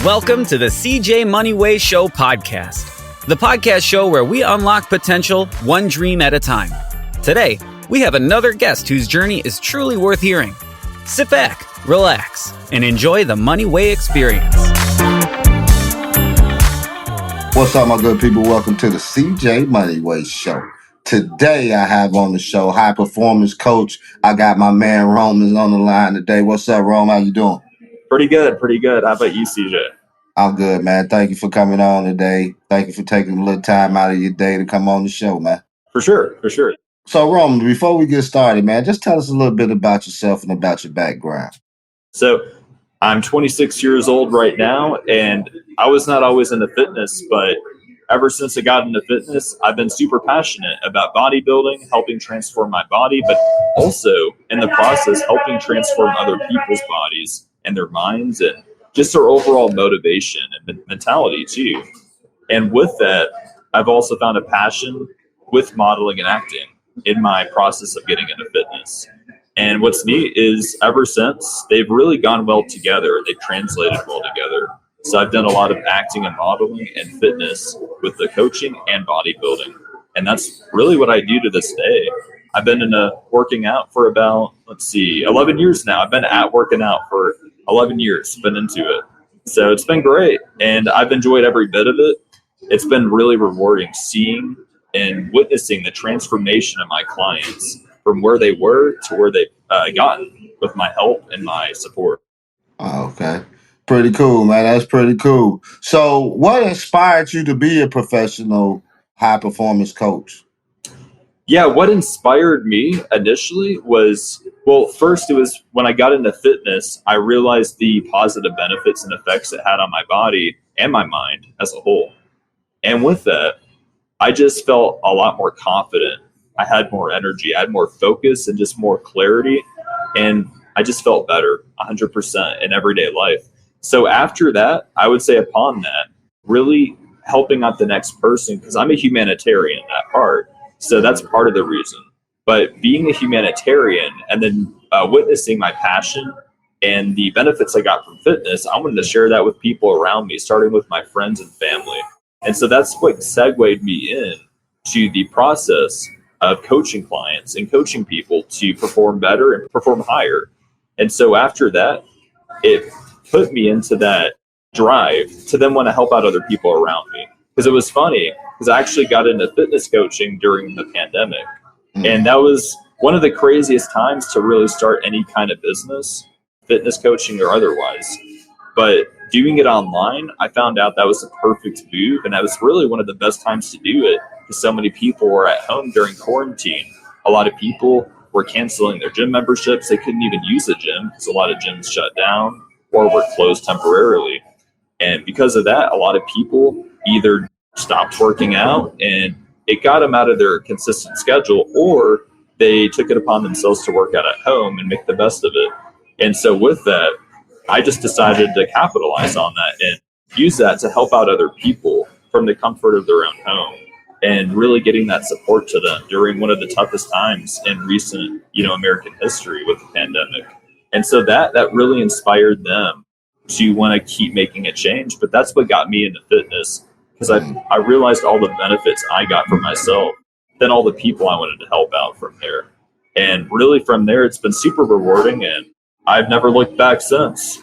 Welcome to the CJ Moneyway Show podcast, the podcast show where we unlock potential one dream at a time. Today, we have another guest whose journey is truly worth hearing. Sit back, relax, and enjoy the Moneyway experience. What's up, my good people? Welcome to the CJ Moneyway Show. Today, I have on the show high performance coach. I got my man Roman on the line today. What's up, Roman? How you doing? Pretty good. How about you, CJ? I'm good, man. Thank you for coming on today. Thank you for taking a little time out of your day to come on the show, man. For sure. So, Roman, before we get started, man, just tell us a little bit about yourself and about your background. So, I'm 26 years old right now, and I was not always into fitness, but ever since I got into fitness, I've been super passionate about bodybuilding, helping transform my body, but also in the process, helping transform other people's bodies and their minds and just their overall motivation and mentality too. And with that, I've also found a passion with modeling and acting in my process of getting into fitness. And what's neat is ever since, they've really gone well together. They've translated well together. So I've done a lot of acting and modeling and fitness with the coaching and bodybuilding. And that's really what I do to this day. I've been working out for about, 11 years now. I've been working out for 11 years, been into it. So it's been great. And I've enjoyed every bit of it. It's been really rewarding seeing and witnessing the transformation of my clients from where they were to where they've gotten with my help and my support. Oh, okay. Pretty cool, man. That's pretty cool. So what inspired you to be a professional high performance coach? Yeah, what inspired me initially was, well, first it was when I got into fitness, I realized the positive benefits and effects it had on my body and my mind as a whole. And with that, I just felt a lot more confident. I had more energy, I had more focus and just more clarity. And I just felt better 100% in everyday life. So after that, I would say upon that, really helping out the next person, because I'm a humanitarian at heart. So that's part of the reason. But being a humanitarian and then witnessing my passion and the benefits I got from fitness, I wanted to share that with people around me, starting with my friends and family. And so that's what segued me in to the process of coaching clients and coaching people to perform better and perform higher. And so after that, it put me into that drive to then want to help out other people around me. Because it was funny, because I actually got into fitness coaching during the pandemic. And that was one of the craziest times to really start any kind of business, fitness coaching or otherwise. But doing it online, I found out that was the perfect move. And that was really one of the best times to do it, because so many people were at home during quarantine. A lot of people were canceling their gym memberships. They couldn't even use the gym because a lot of gyms shut down or were closed temporarily. And because of that, a lot of people either stopped working out and it got them out of their consistent schedule, or they took it upon themselves to work out at home and make the best of it. And so with that, I just decided to capitalize on that and use that to help out other people from the comfort of their own home and really getting that support to them during one of the toughest times in recent, American history with the pandemic. And so that really inspired them to want to keep making a change. But that's what got me into fitness, because I realized all the benefits I got for myself, then all the people I wanted to help out from there. And really from there, it's been super rewarding, and I've never looked back since.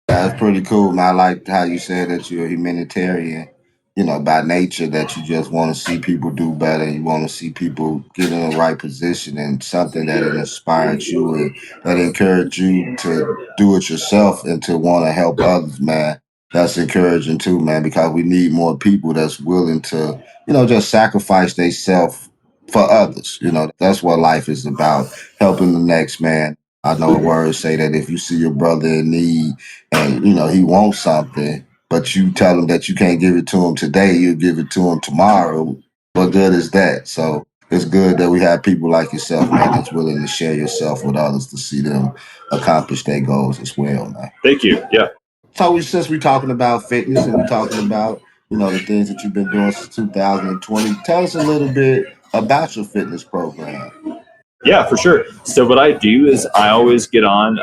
That's pretty cool, man. I like how you said that you're a humanitarian, by nature, that you just want to see people do better. You want to see people get in the right position, and something that inspired you and that encouraged you to do it yourself and to want to help others, man. That's encouraging too, man, because we need more people that's willing to, just sacrifice themselves for others. That's what life is about, helping the next man. I know words say that if you see your brother in need and, he wants something, but you tell him that you can't give it to him today, you'll give it to him tomorrow. What good is that? So it's good that we have people like yourself, man, that's willing to share yourself with others to see them accomplish their goals as well, man. Thank you. Yeah. So since we're talking about fitness and we're talking about, the things that you've been doing since 2020, tell us a little bit about your fitness program. Yeah, for sure. So what I do is I always get on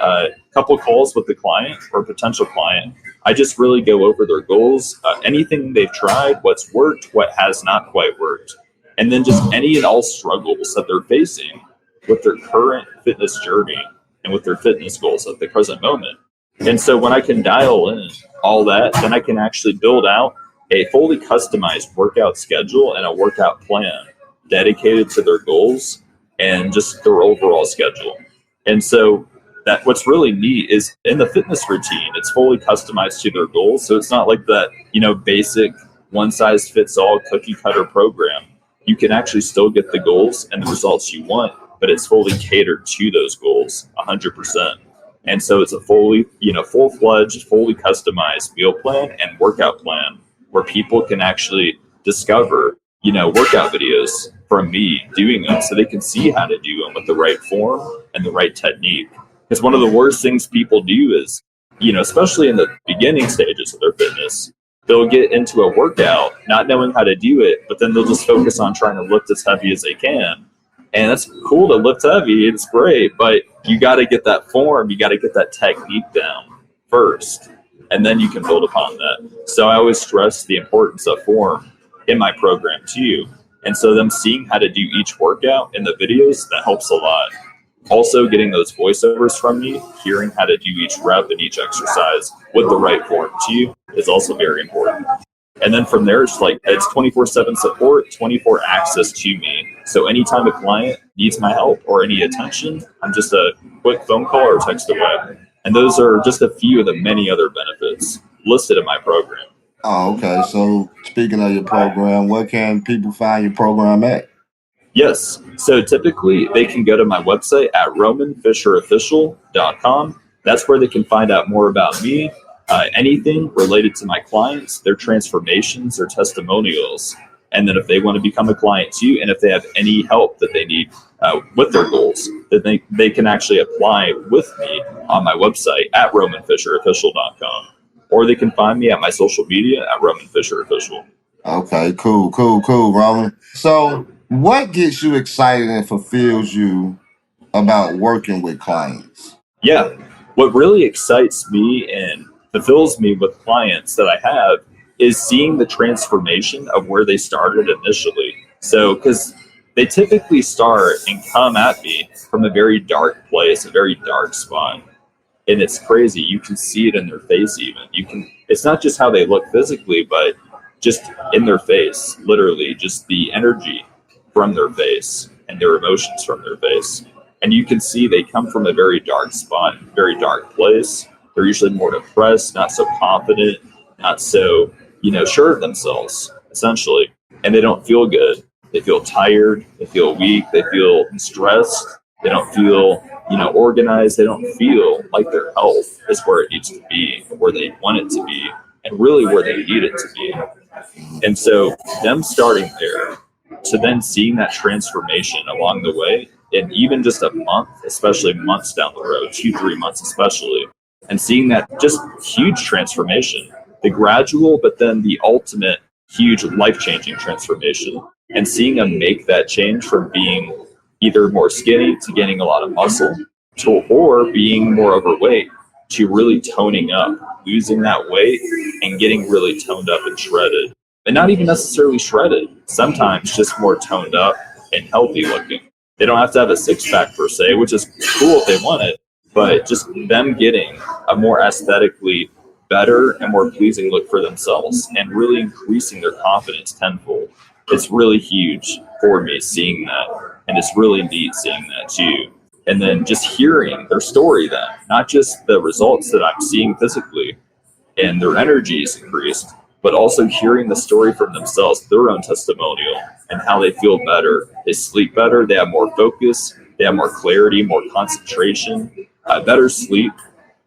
couple calls with the client or potential client, I just really go over their goals, anything they've tried, what's worked, what has not quite worked, and then just any and all struggles that they're facing with their current fitness journey and with their fitness goals at the present moment. And so when I can dial in all that, then I can actually build out a fully customized workout schedule and a workout plan dedicated to their goals and just their overall schedule. And so that what's really neat is in the fitness routine, it's fully customized to their goals. So it's not like that, basic one size fits all cookie cutter program. You can actually still get the goals and the results you want, but it's fully catered to those goals 100%. And so it's a fully, full-fledged, fully customized meal plan and workout plan where people can actually discover, workout videos from me doing them so they can see how to do them with the right form and the right technique. Because one of the worst things people do is, especially in the beginning stages of their fitness, they'll get into a workout not knowing how to do it, but then they'll just focus on trying to lift as heavy as they can. And that's cool to lift heavy. It's great, but you got to get that form. You got to get that technique down first, and then you can build upon that. So I always stress the importance of form in my program too. And so them seeing how to do each workout in the videos, that helps a lot. Also getting those voiceovers from me, hearing how to do each rep and each exercise with the right form too is also very important. And then from there, it's 24/7 support, 24 access to me. So anytime a client needs my help or any attention, I'm just a quick phone call or text away. And those are just a few of the many other benefits listed in my program. Oh, okay. So speaking of your program, where can people find your program at? Yes. So typically they can go to my website at romanfisherofficial.com. That's where they can find out more about me, anything related to my clients, their transformations, their testimonials. And then if they want to become a client too, and if they have any help that they need with their goals, that they can actually apply with me on my website at romanfisherofficial.com. Or they can find me at my social media at Roman Fischer Official. Okay, cool, Roman. So what gets you excited and fulfills you about working with clients? Yeah, what really excites me and fulfills me with clients that I have is seeing the transformation of where they started initially. So, because they typically start and come at me from a very dark place, a very dark spot. And it's crazy. You can see it in their face even. It's not just how they look physically, but just in their face, literally, just the energy from their face and their emotions from their face. And you can see they come from a very dark spot, very dark place. They're usually more depressed, not so confident, not so, sure of themselves, essentially. And they don't feel good. They feel tired. They feel weak. They feel stressed. They don't feel, organized. They don't feel like their health is where it needs to be, where they want it to be, and really where they need it to be. And so them starting there to then seeing that transformation along the way, and even just a month, especially months down the road, 2-3 months especially, and seeing that just huge transformation, the gradual, but then the ultimate huge life-changing transformation, and seeing them make that change from being either more skinny to gaining a lot of muscle, or being more overweight to really toning up, losing that weight and getting really toned up and shredded. And not even necessarily shredded, sometimes just more toned up and healthy looking. They don't have to have a six-pack per se, which is cool if they want it, but just them getting a more aesthetically better and more pleasing look for themselves and really increasing their confidence tenfold. It's really huge for me seeing that, and it's really neat seeing that too. And then just hearing their story then, not just the results that I'm seeing physically and their energy is increased, but also hearing the story from themselves, their own testimonial, and how they feel better. They sleep better, they have more focus, they have more clarity, more concentration, better sleep,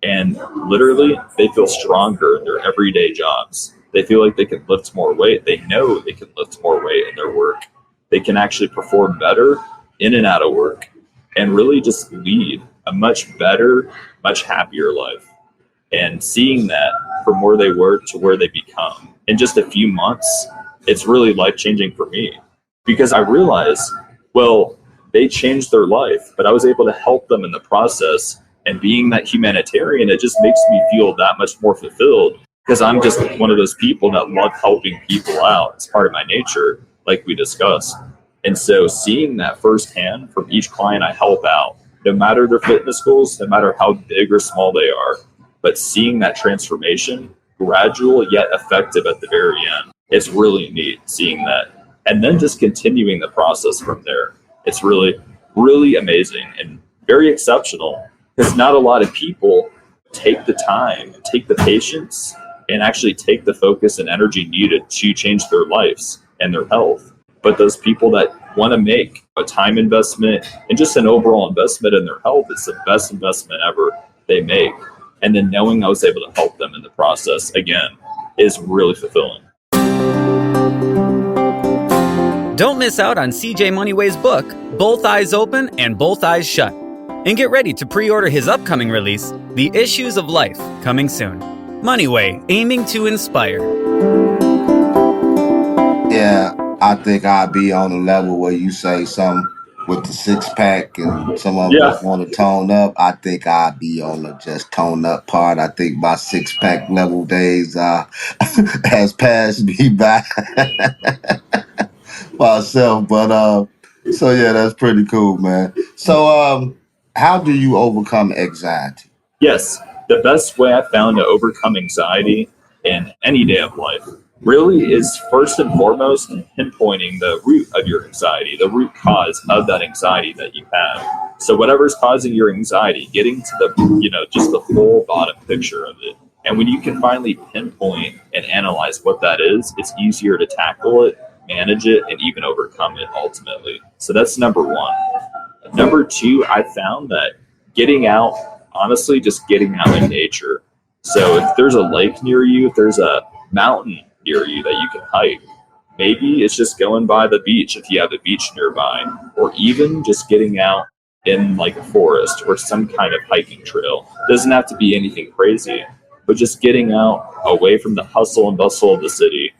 and literally they feel stronger in their everyday jobs. They feel like they can lift more weight. They know they can lift more weight in their work. They can actually perform better in and out of work and really just lead a much better, much happier life. And seeing that from where they were to where they become in just a few months, it's really life-changing for me because I realized, well, they changed their life, but I was able to help them in the process And being that humanitarian, it just makes me feel that much more fulfilled, because I'm just one of those people that love helping people out. It's part of my nature, like we discussed. And so seeing that firsthand from each client I help out, no matter their fitness goals, no matter how big or small they are, but seeing that transformation, gradual yet effective at the very end, it's really neat seeing that. And then just continuing the process from there. It's really, really amazing and very exceptional, because not a lot of people take the time, take the patience, and actually take the focus and energy needed to change their lives and their health. But those people that want to make a time investment and just an overall investment in their health, it's the best investment ever they make. And then knowing I was able to help them in the process, again, is really fulfilling. Don't miss out on CJ Moneyway's book, Both Eyes Open and Both Eyes Shut. And get ready to pre-order his upcoming release, The Issues of Life, coming soon. Moneyway, aiming to inspire. Yeah, I think I'd be on a level where you say something with the six-pack and some of us want to tone up. I think I'd be on the just tone up part. I think my six-pack level days has passed me by myself. But so yeah, that's pretty cool, man. So how do you overcome anxiety? Yes, the best way I found to overcome anxiety in any day of life really is first and foremost pinpointing the root of your anxiety, the root cause of that anxiety that you have. So whatever's causing your anxiety, getting to the, just the full bottom picture of it. And when you can finally pinpoint and analyze what that is, it's easier to tackle it, manage it, and even overcome it ultimately. So that's number one. Number two, I found that getting out, honestly, just getting out in nature. So if there's a lake near you, if there's a mountain near you that you can hike, maybe it's just going by the beach if you have a beach nearby, or even just getting out in like a forest or some kind of hiking trail. It doesn't have to be anything crazy, but just getting out away from the hustle and bustle of the city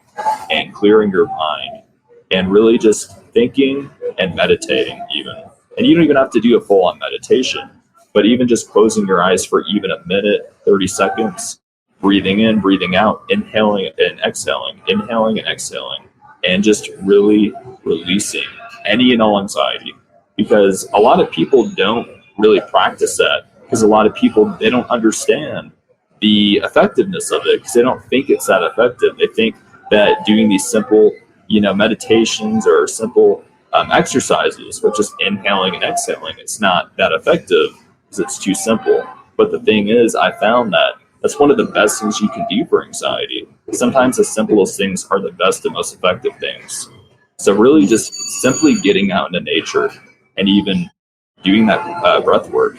and clearing your mind and really just thinking and meditating even. And you don't even have to do a full-on meditation, but even just closing your eyes for even a minute, 30 seconds, breathing in, breathing out, inhaling and exhaling, and just really releasing any and all anxiety. Because a lot of people don't really practice that, because a lot of people, they don't understand the effectiveness of it, because they don't think it's that effective. They think that doing these simple, meditations or simple exercises with just inhaling and exhaling, it's not that effective because it's too simple. But the thing is, I found that that's one of the best things you can do for anxiety. Sometimes the simplest things are the best and most effective things. So really just simply getting out into nature and even doing that breath work,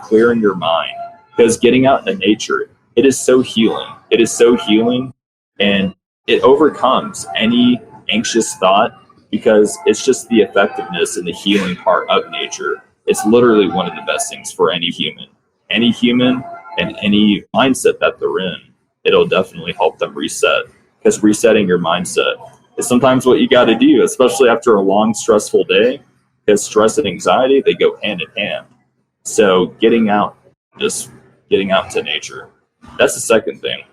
clearing your mind. Because getting out into nature, it is so healing. It is so healing, and it overcomes any anxious thought, because it's just the effectiveness and the healing part of nature. It's literally one of the best things for any human and any mindset that they're in. It'll definitely help them reset, because resetting your mindset is sometimes what you got to do, especially after a long, stressful day, because stress and anxiety, they go hand in hand. So getting out to nature. That's the second thing.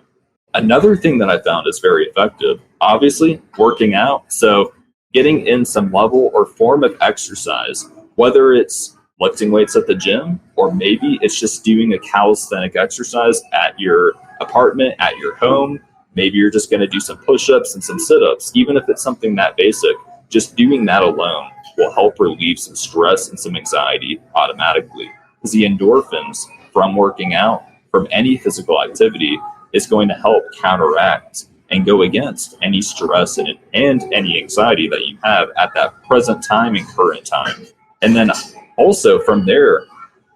Another thing that I found is very effective, obviously, working out. So getting in some level or form of exercise, whether it's lifting weights at the gym, or maybe it's just doing a calisthenic exercise at your apartment, at your home. Maybe you're just going to do some push-ups and some sit-ups. Even if it's something that basic, just doing that alone will help relieve some stress and some anxiety automatically. Because the endorphins from working out, from any physical activity, is going to help counteract and go against any stress and any anxiety that you have at that present time and current time. And then also from there,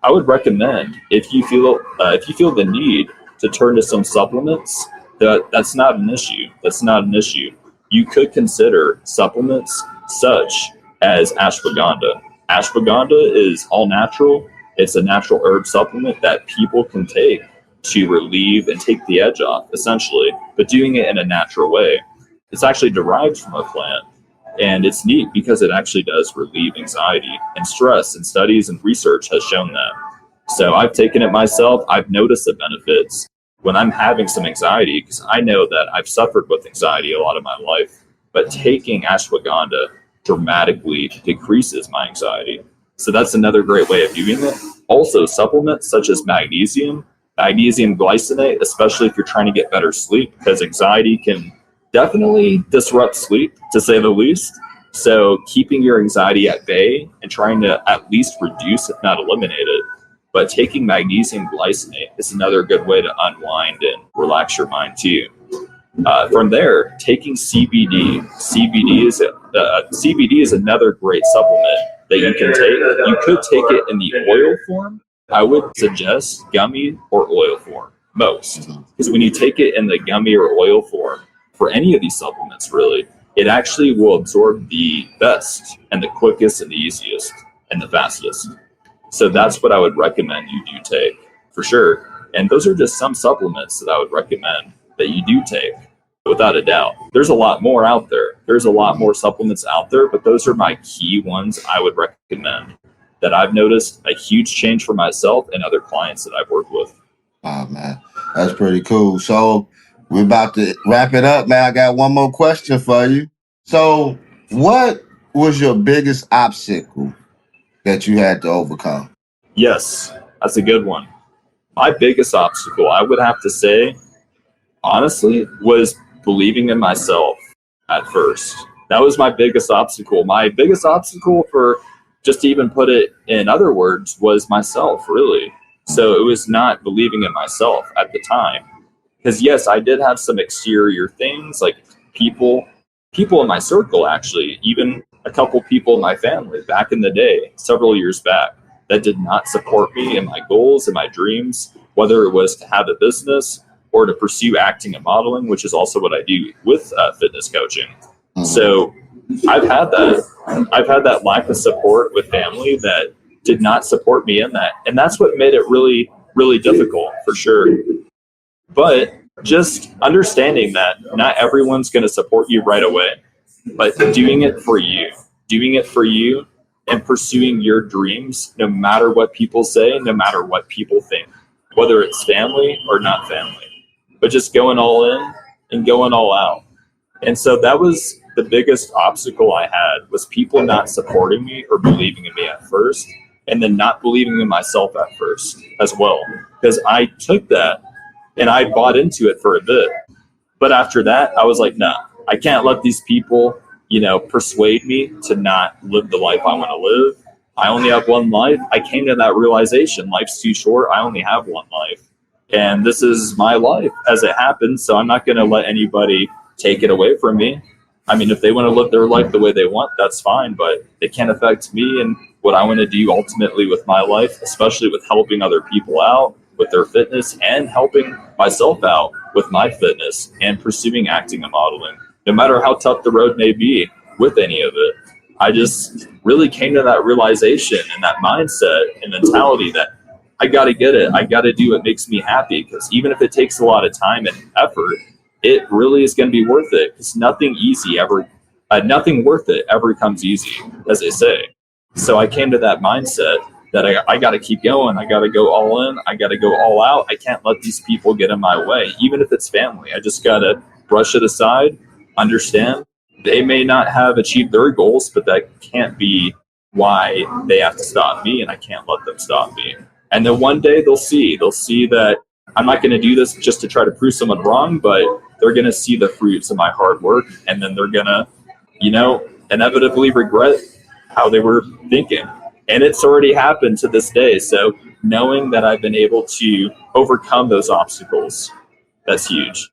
I would recommend, if you feel the need to turn to some supplements, that's not an issue. You could consider supplements such as ashwagandha. Ashwagandha is all natural. It's a natural herb supplement that people can take to relieve and take the edge off, essentially, but doing it in a natural way. It's actually derived from a plant, and it's neat because it actually does relieve anxiety and stress, and studies and research has shown that. So I've taken it myself. I've noticed the benefits when I'm having some anxiety, because I know that I've suffered with anxiety a lot of my life. But taking ashwagandha dramatically decreases my anxiety. So that's another great way of doing it. Also, supplements such as magnesium glycinate, especially if you're trying to get better sleep, because anxiety can definitely disrupt sleep, to say the least. So keeping your anxiety at bay and trying to at least reduce, if not eliminate it. But taking magnesium glycinate is another good way to unwind and relax your mind too. From there, taking CBD. CBD is another great supplement that you can take. You could take it in the oil form. I would suggest gummy or oil form most, because when you take it in the gummy or oil form for any of these supplements, really, it actually will absorb the best and the quickest and the easiest and the fastest. So that's what I would recommend you do take for sure. And those are just some supplements that I would recommend that you do take, without a doubt. There's a lot more out there. There's a lot more supplements out there, but those are my key ones I would recommend that I've noticed a huge change for myself and other clients that I've worked with. Oh, man, that's pretty cool. So we're about to wrap it up, man. I got one more question for you. So what was your biggest obstacle that you had to overcome? Yes, that's a good one. My biggest obstacle, I would have to say, honestly, was believing in myself at first. That was my biggest obstacle. My biggest obstacle, for just to even put it in other words, was myself, really. So it was not believing in myself at the time. Because yes, I did have some exterior things, like people in my circle, actually, even a couple people in my family back in the day, several years back, that did not support me in my goals and my dreams, whether it was to have a business or to pursue acting and modeling, which is also what I do with fitness coaching. So I've had that lack of support with family that did not support me in that. And that's what made it really, really difficult, for sure. But just understanding that not everyone's going to support you right away, but doing it for you and pursuing your dreams, no matter what people say, no matter what people think, whether it's family or not family, but just going all in and going all out. And so that was the biggest obstacle I had, was people not supporting me or believing in me at first, and then not believing in myself at first as well. Because I took that and I bought into it for a bit. But after that, I was like, nah, I can't let these people, persuade me to not live the life I want to live. I only have one life. I came to that realization. Life's too short. I only have one life. And this is my life as it happens. So I'm not going to let anybody take it away from me. I mean, if they want to live their life the way they want, that's fine, but it can't affect me and what I want to do ultimately with my life, especially with helping other people out with their fitness and helping myself out with my fitness and pursuing acting and modeling, no matter how tough the road may be with any of it. I just really came to that realization and that mindset and mentality that I got to get it. I got to do what makes me happy, because even if it takes a lot of time and effort, it really is going to be worth it, because nothing worth it ever comes easy, as they say. So I came to that mindset that I got to keep going. I got to go all in. I got to go all out. I can't let these people get in my way, even if it's family. I just got to brush it aside, understand they may not have achieved their goals, but that can't be why they have to stop me, and I can't let them stop me. And then one day they'll see that I'm not going to do this just to try to prove someone wrong, but they're going to see the fruits of my hard work, and then they're going to, inevitably regret how they were thinking. And it's already happened to this day. So knowing that I've been able to overcome those obstacles, that's huge.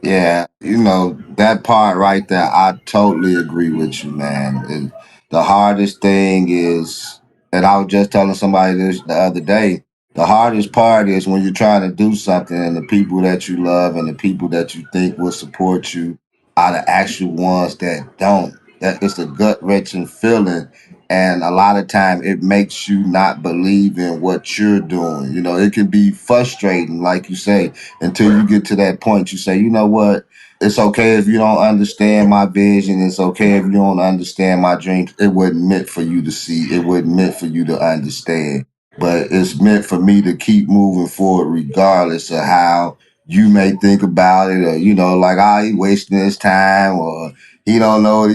Yeah, that part right there, I totally agree with you, man. The hardest thing is, and I was just telling somebody this the other day, the hardest part is when you're trying to do something and the people that you love and the people that you think will support you are the actual ones that don't. That it's a gut-wrenching feeling. And a lot of time it makes you not believe in what you're doing. It can be frustrating, like you say, until you get to that point. You say, you know what? It's okay if you don't understand my vision. It's okay if you don't understand my dreams. It wasn't meant for you to see. It wasn't meant for you to understand. but it's meant for me to keep moving forward regardless of how you may think about it, or like, he wasting his time, or he don't know.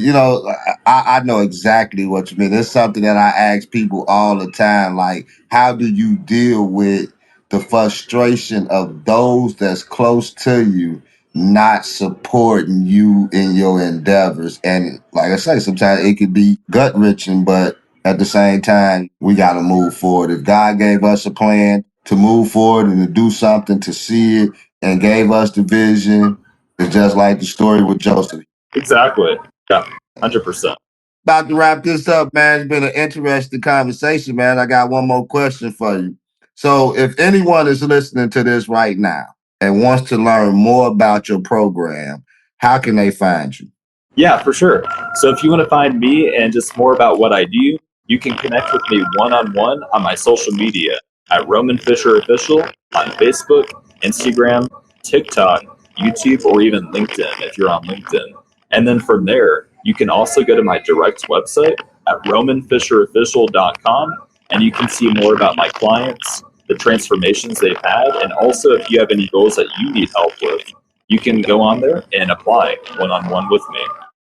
I know exactly what you mean. It's something that I ask people all the time, like, how do you deal with the frustration of those that's close to you not supporting you in your endeavors? And like I say, sometimes it could be gut wrenching, but at the same time, we got to move forward. If God gave us a plan to move forward and to do something, to see it, and gave us the vision, it's just like the story with Joseph. Exactly. Yeah, 100%. About to wrap this up, man. It's been an interesting conversation, man. I got one more question for you. So if anyone is listening to this right now and wants to learn more about your program, how can they find you? Yeah, for sure. So if you want to find me and just more about what I do, you can connect with me one-on-one on my social media at Roman Fischer Official on Facebook, Instagram, TikTok, YouTube, or even LinkedIn if you're on LinkedIn. And then from there, you can also go to my direct website at romanfischerofficial.com, and you can see more about my clients, the transformations they've had, and also if you have any goals that you need help with, you can go on there and apply one-on-one with me.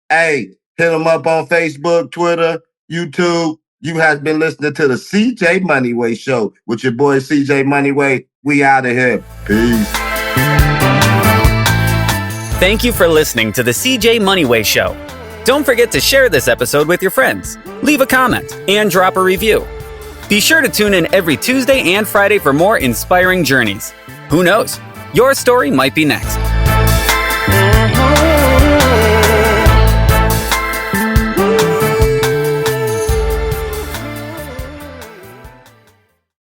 Hey, hit them up on Facebook, Twitter, YouTube. You have been listening to the CJ Moneyway Show with your boy CJ Moneyway. We out of here. Peace. Thank you for listening to the CJ Moneyway Show. Don't forget to share this episode with your friends, leave a comment, and drop a review. Be sure to tune in every Tuesday and Friday for more inspiring journeys. Who knows? Your story might be next.